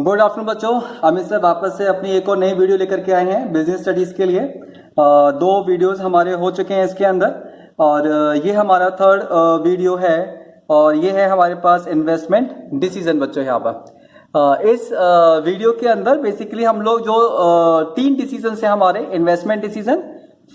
Good afternoon बच्चों, Amit sir वापस से अपनी एक और नई वीडियो लेकर के आए हैं बिजनेस स्टडीज के लिए। दो वीडियोस हमारे हो चुके हैं इसके अंदर और ये हमारा थर्ड वीडियो है और ये है हमारे पास इन्वेस्टमेंट डिसीजन। बच्चों यहाँ पर इस वीडियो के अंदर बेसिकली हम लोग जो तीन डिसीजन है हमारे, investment decision,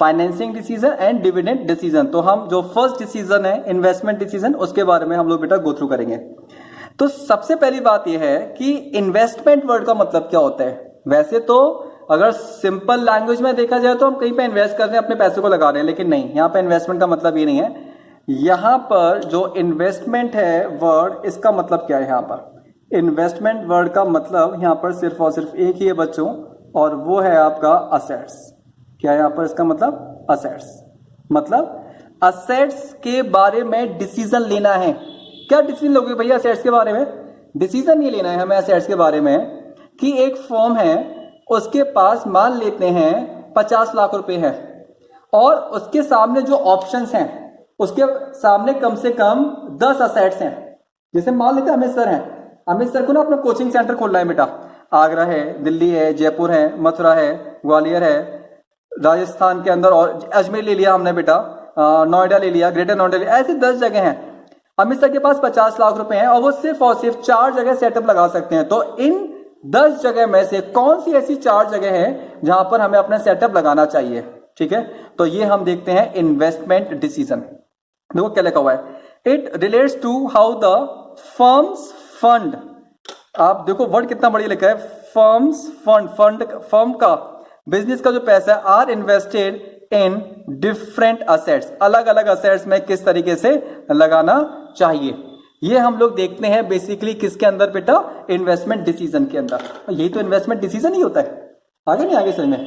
financing decision and dividend decision. तो हम जो फर्स्ट डिसीजन है इन्वेस्टमेंट डिसीजन उसके बारे में हम लोग बेटा गो थ्रू करेंगे। तो सबसे पहली बात यह है कि इन्वेस्टमेंट वर्ड का मतलब क्या होता है। वैसे तो अगर सिंपल लैंग्वेज में देखा जाए तो हम कहीं पे इन्वेस्ट कर रहे हैं, अपने पैसे को लगा रहे हैं, लेकिन नहीं, यहाँ पे इन्वेस्टमेंट का मतलब ये नहीं है। यहाँ पर जो इन्वेस्टमेंट है वर्ड, इसका मतलब क्या है। यहाँ पर इन्वेस्टमेंट वर्ड का मतलब यहाँ पर सिर्फ और सिर्फ एक ही है बच्चों, और वो है आपका असेट्स। क्या है यहाँ पर इसका मतलब? असेट्स। मतलब असेट्स के बारे में डिसीजन लेना है। क्या डिसीजन लोगे भैया असेट्स के बारे में? डिसीजन ये लेना है हमें असेट्स के बारे में कि एक फर्म है, उसके पास मान लेते हैं 50 लाख रुपए है और उसके सामने जो ऑप्शंस हैं उसके सामने कम से कम 10 असेट्स हैं। जैसे मान लेते हैं अमित सर हैं, अमित सर को ना अपना कोचिंग सेंटर खोलना है बेटा। आगरा है, दिल्ली है, जयपुर है, मथुरा है, ग्वालियर है, राजस्थान के अंदर और अजमेर ले लिया हमने बेटा, नोएडा ले लिया, ग्रेटर नोएडा ले लिया, ऐसी 10 जगह हैं। अमित सर के पास 50 लाख रुपए हैं और वो सिर्फ और सिर्फ 4 जगह सेटअप लगा सकते हैं। तो इन 10 जगह में से कौन सी ऐसी 4 जगह है जहां पर हमें अपना सेटअप लगाना चाहिए? ठीक है, तो ये हम देखते हैं इन्वेस्टमेंट डिसीजन। देखो क्या लिखा हुआ है, it relates to how the firms fund. आप देखो वर्ड कितना बढ़िया लिखा है, फर्म्स फंड, फंड फर्म का, बिजनेस का जो पैसा are invested in different assets, अलग अलग असेट्स में किस तरीके से लगाना चाहिए। ये हम लोग देखते हैं बेसिकली किसके अंदर बेटा? इन्वेस्टमेंट डिसीजन के अंदर। यही तो इन्वेस्टमेंट डिसीजन ही होता है। आगे नहीं आगे समझ में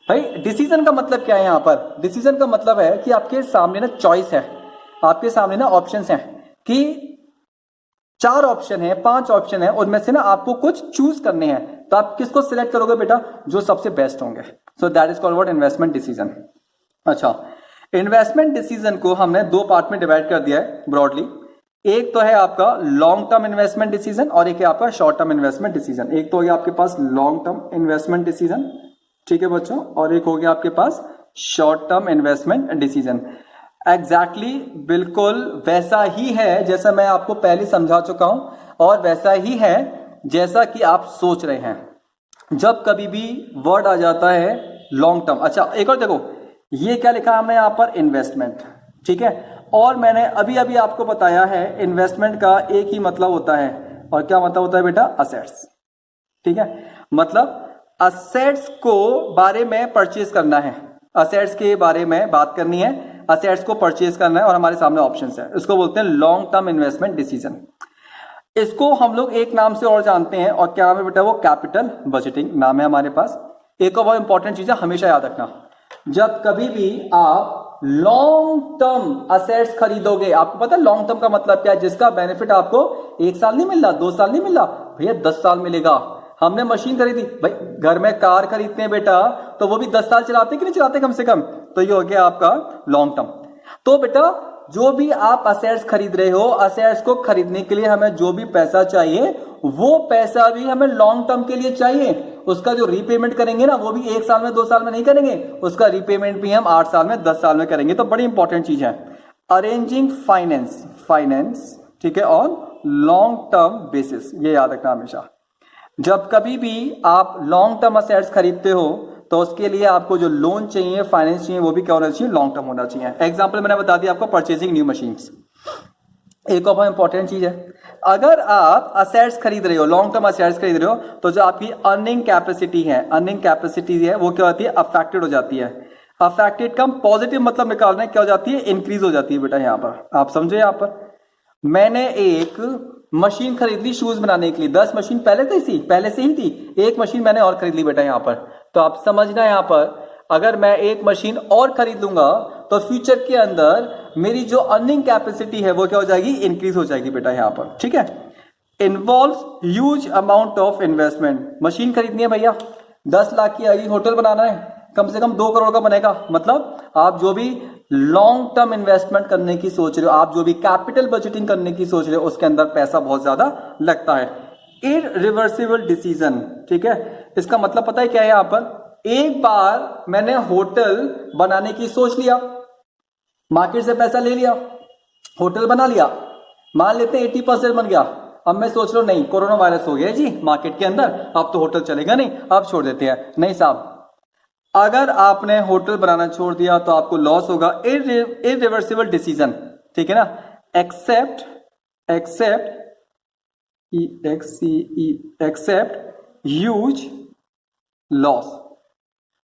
भाई। डिसीजन का मतलब क्या है यहाँ पर? डिसीजन का मतलब है कि आपके सामने ना चॉइस है, आपके सामने ना ऑप्शंस हैं कि 4 ऑप्शन है, 5 ऑप्शन है, उनमें से ना आपको कुछ चूज करने हैं। तो आप किसको सिलेक्ट करोगे बेटा? जो सबसे बेस्ट होंगे। So that is called what? Investment decision. अच्छा, इन्वेस्टमेंट डिसीजन को हमने 2 पार्ट में डिवाइड कर दिया है ब्रॉडली। एक तो है आपका लॉन्ग टर्म इन्वेस्टमेंट डिसीजन और एक है आपका शॉर्ट टर्म इन्वेस्टमेंट डिसीजन। एक तो हो गया आपके पास लॉन्ग टर्म इन्वेस्टमेंट डिसीजन, ठीक है बच्चों, और एक हो गया आपके पास short term investment decision. Exactly बिल्कुल वैसा ही है जैसा मैं आपको पहले समझा चुका हूं और वैसा ही है जैसा कि आप सोच रहे हैं। जब कभी भी वर्ड आ जाता है लॉन्ग टर्म। अच्छा, एक और देखो, ये क्या लिखा हमने यहां पर? इन्वेस्टमेंट, ठीक है। और मैंने अभी अभी आपको बताया है इन्वेस्टमेंट का एक ही मतलब होता है, और क्या मतलब होता है बेटा? असेट्स, ठीक है। मतलब असेट्स को बारे में परचेज करना है, असेट्स के बारे में बात करनी है, असेट्स को परचेज करना है और हमारे सामने ऑप्शंस है। इसको बोलते हैं लॉन्ग टर्म इन्वेस्टमेंट डिसीजन। इसको हम लोग एक नाम से और जानते हैं, और क्या नाम है बेटा? वो कैपिटल बजटिंग नाम है हमारे पास। एक और बहुत इंपॉर्टेंट चीज है, हमेशा याद रखना, जब कभी भी आप लॉन्ग टर्म असेट्स खरीदोगे, आपको पता है लॉन्ग टर्म का मतलब क्या है? जिसका बेनिफिट आपको 1 साल नहीं मिल रहा, 2 साल नहीं मिल रहा भैया, 10 साल मिलेगा। हमने मशीन खरीदी भाई, घर में कार खरीदते हैं बेटा, तो वो भी 10 साल चलाते कि नहीं चलाते कम से कम? तो ये हो गया आपका लॉन्ग टर्म। तो बेटा जो भी आप असेट्स खरीद रहे हो, असेट्स को खरीदने के लिए हमें जो भी पैसा चाहिए वो पैसा भी हमें लॉन्ग टर्म के लिए चाहिए। उसका जो रीपेमेंट करेंगे ना, वो भी 1 साल में 2 साल में नहीं करेंगे, उसका रीपेमेंट भी हम 8 साल में 10 साल में करेंगे। तो बड़ी इंपॉर्टेंट चीज है अरेंजिंग फाइनेंस, ठीक है, ऑन लॉन्ग टर्म बेसिस। ये याद रखना हमेशा, जब कभी भी आप लॉन्ग टर्म असेट्स खरीदते हो तो उसके लिए आपको जो लोन चाहिए, फाइनेंस चाहिए, वो भी क्या होना चाहिए? लॉन्ग टर्म होना चाहिए। एग्जाम्पल मैंने बता दिया आपको, परचेजिंग न्यू मशीन्स। एक और बहुत इंपॉर्टेंट चीज है, अगर आप असेट्स खरीद रहे हो, लॉन्ग टर्म असेट्स खरीद रहे हो, तो जो आपकी अर्निंग कैपेसिटी है, वो क्या होती है? अफेक्टेड हो जाती है। अफेक्टेड का पॉजिटिव मतलब निकालना है, क्या हो जाती है? इंक्रीज हो जाती है बेटा। यहां पर आप समझे, यहां पर मैंने एक मशीन खरीद ली शूज बनाने के लिए, 10 मशीन पहले से ही थी, एक मशीन मैंने और खरीद ली बेटा यहां पर। तो आप समझना, यहां पर अगर मैं एक मशीन और खरीद लूंगा तो फ्यूचर के अंदर मेरी जो अर्निंग कैपेसिटी है वो क्या हो जाएगी? इंक्रीज हो जाएगी बेटा यहां पर, ठीक है। Involves huge amount of investment. Machine खरीदनी है भैया, 10 लाख की आएगी, होटल बनाना है कम से कम 2 करोड़ का बनेगा। मतलब आप जो भी लॉन्ग टर्म इन्वेस्टमेंट करने की सोच रहे हो, आप जो भी कैपिटल बजटिंग करने की सोच रहे हो, उसके अंदर पैसा बहुत ज्यादा लगता है। Irreversible decision. ठीक है, इसका मतलब पता है क्या है? यहां पर एक बार मैंने होटल बनाने की सोच लिया, मार्केट से पैसा ले लिया, होटल बना लिया, मान लेते हैं 80% बन गया। अब मैं सोच रहा हूं नहीं, कोरोना वायरस हो गया जी मार्केट के अंदर, अब तो होटल चलेगा नहीं, अब छोड़ देते हैं। नहीं साहब, अगर आपने होटल बनाना छोड़ दिया तो आपको लॉस होगा। इररिवर्सिबल डिसीजन, ठीक है ना। एक्सेप्ट ह्यूज लॉस,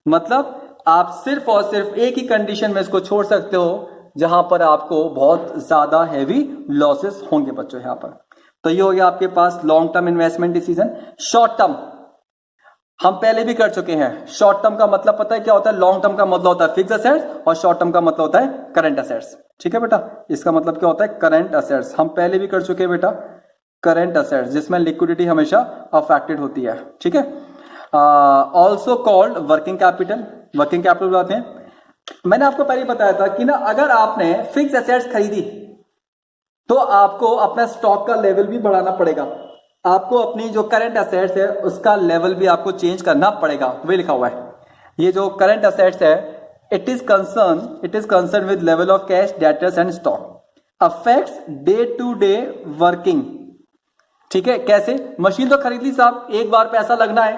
मतलब आप सिर्फ और सिर्फ एक ही कंडीशन में इसको छोड़ सकते हो जहां पर आपको बहुत ज्यादा हैवी लॉसेस होंगे बच्चों यहां पर। तो ये हो गया आपके पास long term investment decision. Short term हम पहले भी कर चुके हैं। शॉर्ट टर्म का मतलब पता है क्या होता है? लॉन्ग टर्म का मतलब होता है फिक्स असेट्स और शॉर्ट टर्म का मतलब होता है करंट असेट्स। ठीक है बेटा, इसका मतलब क्या होता है? Current assets. हम पहले भी कर चुके हैं बेटा करंट असेट्स, जिसमें लिक्विडिटी हमेशा अफेक्टेड होती है। ठीक है, also called working capital. Working capital बताते हैं। मैंने आपको पहले बताया था कि ना, अगर आपने फिक्स एसेट्स खरीदी तो आपको अपना स्टॉक का लेवल भी बढ़ाना पड़ेगा। आपको अपनी जो करंट एसेट्स है उसका लेवल भी आपको चेंज करना पड़ेगा। वही लिखा हुआ है, ये जो करंट एसेट्स है, it is concern with level of cash, debtors and stock, affects day to day working. ठीक है, कैसे? मशीन तो खरीद ली साहब, एक बार पैसा लगना है,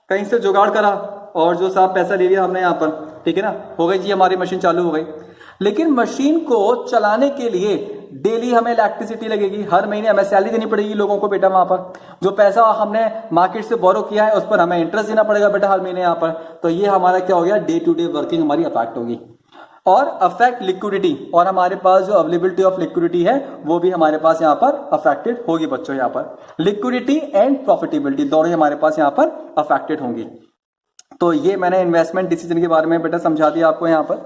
कहीं से जुगाड़ करा और जो साहब पैसा ले लिया हमने यहां पर, ठीक है ना, हो गई जी हमारी मशीन चालू हो गई। लेकिन मशीन को चलाने के लिए डेली हमें इलेक्ट्रिसिटी लगेगी, हर महीने हमें सैलरी देनी पड़ेगी लोगों को बेटा। वहां पर जो पैसा हमने मार्केट से बोरो किया है उस पर हमें इंटरेस्ट देना पड़ेगा बेटा हर महीने यहाँ पर। तो ये हमारा क्या हो गया? डे टू डे वर्किंग हमारी अफेक्ट होगी। और अफेक्ट लिक्विडिटी, और हमारे पास जो अवेलेबिलिटी ऑफ लिक्विडिटी है वो भी हमारे पास यहाँ पर अफेक्टेड होगी बच्चों। यहाँ पर लिक्विडिटी एंड प्रॉफिटेबिलिटी दोनों हमारे पास यहाँ पर अफेक्टेड होंगी। तो ये मैंने इन्वेस्टमेंट डिसीजन के बारे में बेटा समझा दिया आपको यहाँ पर।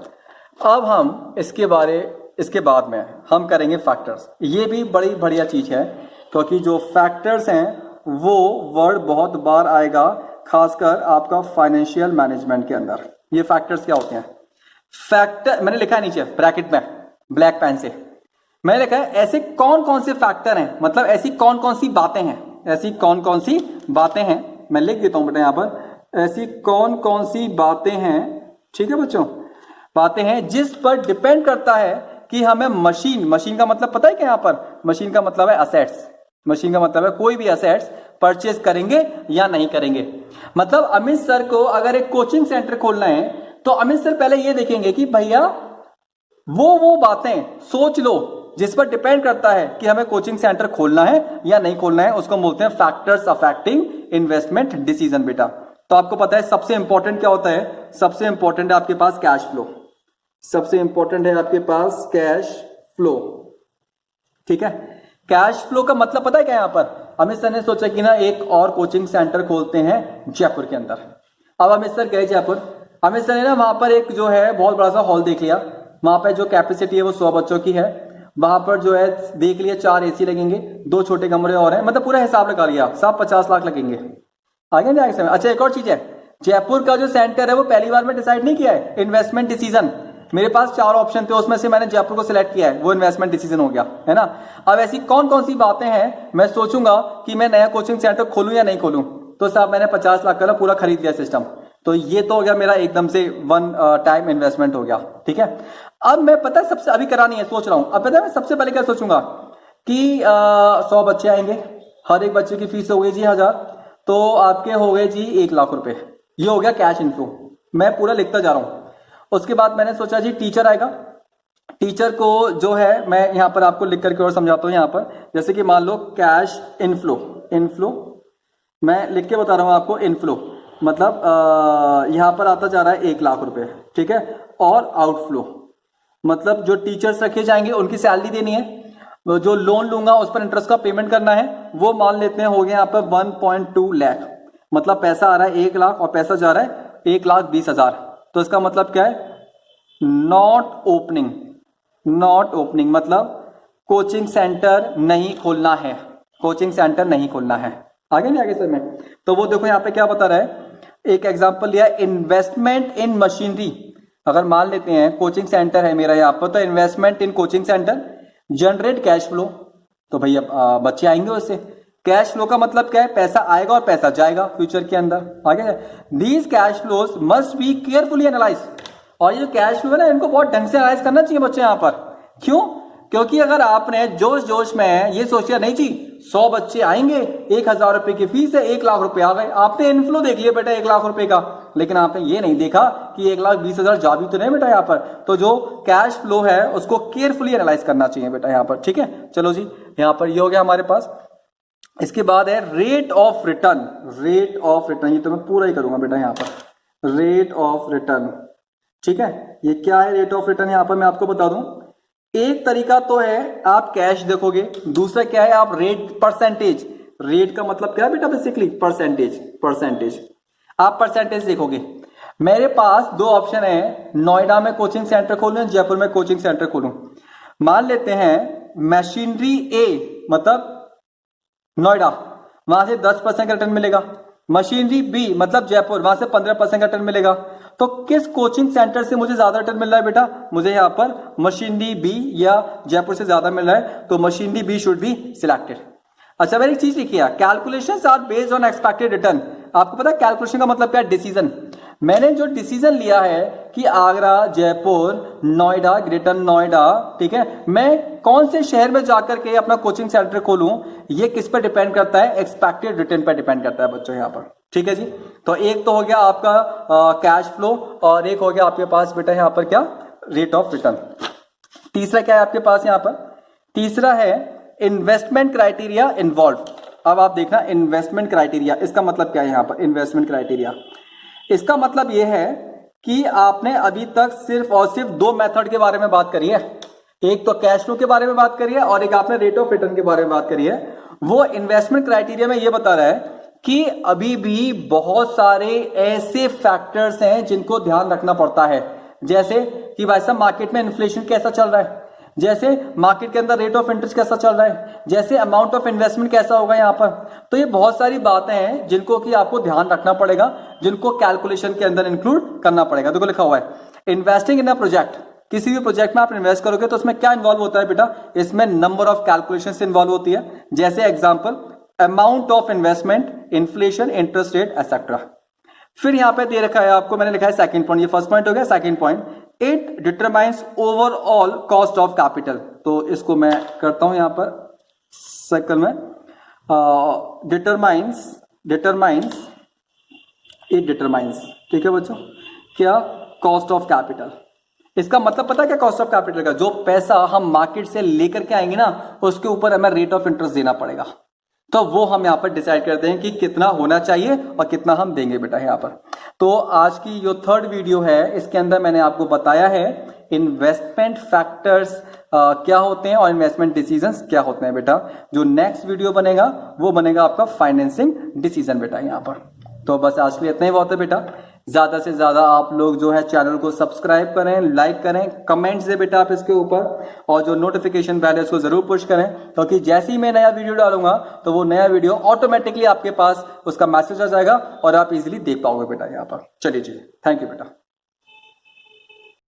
अब हम इसके बाद में हम करेंगे फैक्टर्स। ये भी बड़ी बढ़िया चीज है, क्योंकि जो फैक्टर्स हैं वो वर्ड बहुत बार आएगा, खासकर आपका फाइनेंशियल मैनेजमेंट के अंदर। ये फैक्टर्स क्या होते हैं? फैक्टर मैंने लिखा है नीचे ब्रैकेट में ब्लैक पेन से, मैंने लिखा है ऐसे कौन कौन से फैक्टर हैं, मतलब ऐसी कौन कौन सी बातें हैं, ऐसी कौन कौन सी बातें हैं। मैं लिख देता हूं बेटा यहां पर, ऐसी कौन कौन सी बातें हैं, ठीक है बच्चों, बातें हैं जिस पर डिपेंड करता है कि हमें मशीन का मतलब पता है क्या? यहां पर मशीन का मतलब है असेट्स। मशीन का मतलब है कोई भी असेट्स परचेज करेंगे या नहीं करेंगे। मतलब अमित सर को अगर एक कोचिंग सेंटर खोलना है तो अमित सर पहले ये देखेंगे कि भैया वो बातें सोच लो जिस पर डिपेंड करता है कि हमें कोचिंग सेंटर खोलना है या नहीं खोलना है, उसको बोलते हैं फैक्टर्स अफेक्टिंग इन्वेस्टमेंट डिसीजन बेटा। तो आपको पता है सबसे इंपॉर्टेंट क्या होता है? सबसे इंपॉर्टेंट है आपके पास कैश फ्लो। सबसे इंपॉर्टेंट है आपके पास कैश फ्लो। ठीक है, कैश फ्लो का मतलब पता है क्या? यहां पर अमित सर ने सोचा कि ना एक और कोचिंग सेंटर खोलते हैं जयपुर के अंदर। अब अमित सर गए जयपुर, अमित सर ने ना वहां पर एक जो है बहुत बड़ा सा हॉल देख लिया, वहां पर जो कैपेसिटी है वो 100 बच्चों की है। वहां पर जो है देख लिया 4 एसी लगेंगे, 2 छोटे कमरे और हैं, मतलब पूरा हिसाब लगा लिया, सब 50 लाख लगेंगे। आगे नहीं आगे समय। अच्छा एक और चीज है, जयपुर का जो सेंटर है वो पहली बार में डिसाइड नहीं किया है, इन्वेस्टमेंट डिसीजन। मेरे पास 4 ऑप्शन थे, उसमें से मैंने जयपुर को सिलेक्ट किया है, वो इन्वेस्टमेंट डिसीजन हो गया है ना। अब ऐसी कौन कौन सी बातें हैं मैं सोचूंगा कि मैं नया कोचिंग सेंटर खोलूं या नहीं खोलूं, तो साहब मैंने 50 लाख का पूरा खरीद लिया सिस्टम। तो ये तो हो गया मेरा एकदम से वन टाइम इन्वेस्टमेंट हो गया। ठीक है, अब मैं पता है सबसे अभी करानी है सोच रहा हूं। अब पता है मैं सबसे पहले क्या सोचूंगा कि 100 बच्चे आएंगे, हर एक बच्चे की फीस हो गई जी 1000, तो आपके हो गए जी 1 लाख रुपए। ये हो गया कैश इनफ्लो, मैं पूरा लिखता जा रहा हूं। उसके बाद मैंने सोचा जी टीचर आएगा, टीचर को जो है मैं यहां पर आपको लिख करके और समझाता हूं। यहां पर जैसे कि मान लो कैश इनफ्लो मैं लिख के बता रहा हूं आपको। इनफ्लो मतलब यहां पर आता जा रहा है 1 लाख रुपए, ठीक है। और आउटफ्लो मतलब जो टीचर्स रखे जाएंगे उनकी सैलरी देनी है, जो लोन लूंगा उस पर इंटरेस्ट का पेमेंट करना है, वो मान लेते हैं हो गया यहाँ पर 1.2 लाख। मतलब पैसा आ रहा है 1 लाख और पैसा जा रहा है 1,20,000। तो इसका मतलब क्या है? नॉट ओपनिंग मतलब कोचिंग सेंटर नहीं खोलना है, कोचिंग सेंटर नहीं खोलना है। आगे नहीं आगे सर में, तो वो देखो यहाँ पे क्या बता रहा है, एक एग्जांपल लिया, इन्वेस्टमेंट इन मशीनरी। अगर मान लेते हैं कोचिंग सेंटर है मेरा यहाँ पर, तो investment in coaching centre generate cash flow, तो भैया बच्चे आएंगे उससे। कैश फ्लो का मतलब क्या है? पैसा आएगा और पैसा जाएगा फ्यूचर के अंदर। आगे these cash flows must be carefully analyse. और ये जो कैश फ्लो है ना, इनको बहुत ढंग से एनालाइज करना चाहिए बच्चे यहाँ पर। क्यों? क्योंकि अगर आपने जोश जोश में ये सोचा नहीं जी 100 बच्चे आएंगे, 1000 रुपए की फीस है, 1 लाख रुपए आ गए, आपने इनफ्लो देख लिया बेटा 1 लाख रुपए का, लेकिन आपने ये नहीं देखा कि 1,20,000 जा भी तो नहीं बेटा यहाँ पर। तो जो कैश फ्लो है उसको केयरफुली एनालाइज करना चाहिए बेटा यहाँ पर। ठीक है, चलो जी, यहाँ पर ये हो गया हमारे पास। इसके बाद है rate of return. Rate of return, ये तो मैं पूरा ही करूंगा बेटा यहाँ पर, रेट ऑफ रिटर्न। ठीक है, ये क्या है रेट ऑफ रिटर्न? यहाँ पर मैं आपको बता दूं, एक तरीका तो है आप कैश देखोगे, दूसरा क्या है आप रेट परसेंटेज। रेट का मतलब क्या है बेटा? बेसिकली परसेंटेज आप परसेंटेज देखोगे। मेरे पास 2 ऑप्शन है, नोएडा में कोचिंग सेंटर खोलूं, जयपुर में कोचिंग सेंटर खोलूं। मान लेते हैं मशीनरी ए मतलब नोएडा, वहां से 10% का रिटर्न मिलेगा। मशीनरी बी मतलब जयपुर, वहां से 15% का रिटर्न मिलेगा। तो किस कोचिंग सेंटर से मुझे ज्यादा रिटर्न मिल रहा है बेटा? मुझे यहाँ पर मशीनरी बी या जयपुर से ज्यादा मिल रहा है, तो machinery be should be selected. अच्छा, मैंने एक चीज लिखी है, calculations are based on expected return. आपको पता है कैलकुलेशन का मतलब क्या है? डिसीजन। मैंने जो डिसीजन लिया है कि आगरा, जयपुर, नोएडा, ग्रेटर नोएडा, ठीक है, मैं कौन से शहर में जाकर के अपना कोचिंग सेंटर खोलूं, ये किस पर डिपेंड करता है? एक्सपेक्टेड रिटर्न पर डिपेंड करता है बच्चों यहाँ पर। ठीक है जी, तो एक तो हो गया आपका कैश फ्लो, और एक हो गया आपके पास बेटा यहाँ पर क्या? Rate of return. तीसरा क्या है आपके पास यहाँ पर? तीसरा है इन्वेस्टमेंट क्राइटेरिया इन्वॉल्व। अब आप देखना इन्वेस्टमेंट क्राइटेरिया, इसका मतलब क्या है यहाँ पर? इन्वेस्टमेंट क्राइटेरिया, इसका मतलब यह है कि आपने अभी तक सिर्फ और सिर्फ 2 मेथड के बारे में बात करी है। एक तो कैश फ्लो के बारे में बात करी है और एक आपने रेट ऑफ रिटर्न के बारे में बात करी है। वो इन्वेस्टमेंट क्राइटेरिया में ये बता रहा है कि अभी भी बहुत सारे ऐसे फैक्टर्स हैं जिनको ध्यान रखना पड़ता है, जैसे कि भाई साहब मार्केट में इन्फ्लेशन कैसा चल रहा है, जैसे मार्केट के अंदर रेट ऑफ इंटरेस्ट कैसा चल रहा है, जैसे अमाउंट ऑफ इन्वेस्टमेंट कैसा होगा यहाँ पर। तो ये बहुत सारी बातें हैं जिनको कि आपको ध्यान रखना पड़ेगा, जिनको कैलकुलेशन के अंदर इंक्लूड करना पड़ेगा। देखो लिखा हुआ है इन्वेस्टिंग इन अ प्रोजेक्ट। किसी भी प्रोजेक्ट में आप इन्वेस्ट करोगे तो उसमें क्या इन्वॉल्व होता है बेटा? इसमें नंबर ऑफ कैलकुलेशन इन्वॉल्व होती है, जैसे example amount of investment, inflation, interest rate etcetera. फिर यहां पे दे रखा है आपको, मैंने लिखा है सेकंड पॉइंट, ये फर्स्ट पॉइंट हो गया। Second point, it determines overall cost of capital. तो इसको मैं करता हूं यहां पर सर्कल में, डिटरमाइंस, ठीक है बच्चों, क्या? Cost of capital. इसका मतलब पता है क्या कॉस्ट ऑफ कैपिटल का? जो पैसा हम मार्केट से लेकर के आएंगे ना, उसके ऊपर हमें रेट ऑफ इंटरेस्ट देना पड़ेगा। तो वो हम यहाँ पर डिसाइड करते हैं कि कितना होना चाहिए और कितना हम देंगे बेटा यहाँ पर। तो आज की जो 3rd वीडियो है, इसके अंदर मैंने आपको बताया है इन्वेस्टमेंट फैक्टर्स क्या होते हैं और इन्वेस्टमेंट डिसीजंस क्या होते हैं बेटा। जो नेक्स्ट वीडियो बनेगा वो बनेगा आपका फाइनेंसिंग डिसीजन बेटा यहाँ पर। तो बस आज के लिए इतना ही बहुत है बेटा। ज्यादा से ज्यादा आप लोग जो है चैनल को सब्सक्राइब करें, लाइक करें, कमेंट्स दे बेटा आप इसके ऊपर, और जो नोटिफिकेशन बेल है उसको जरूर पुश करें, क्योंकि जैसे ही मैं नया वीडियो डालूंगा तो वो नया वीडियो ऑटोमेटिकली आपके पास उसका मैसेज आ जाएगा और आप इजीली देख पाओगे बेटा यहाँ पर। चलिए जी, थैंक यू बेटा।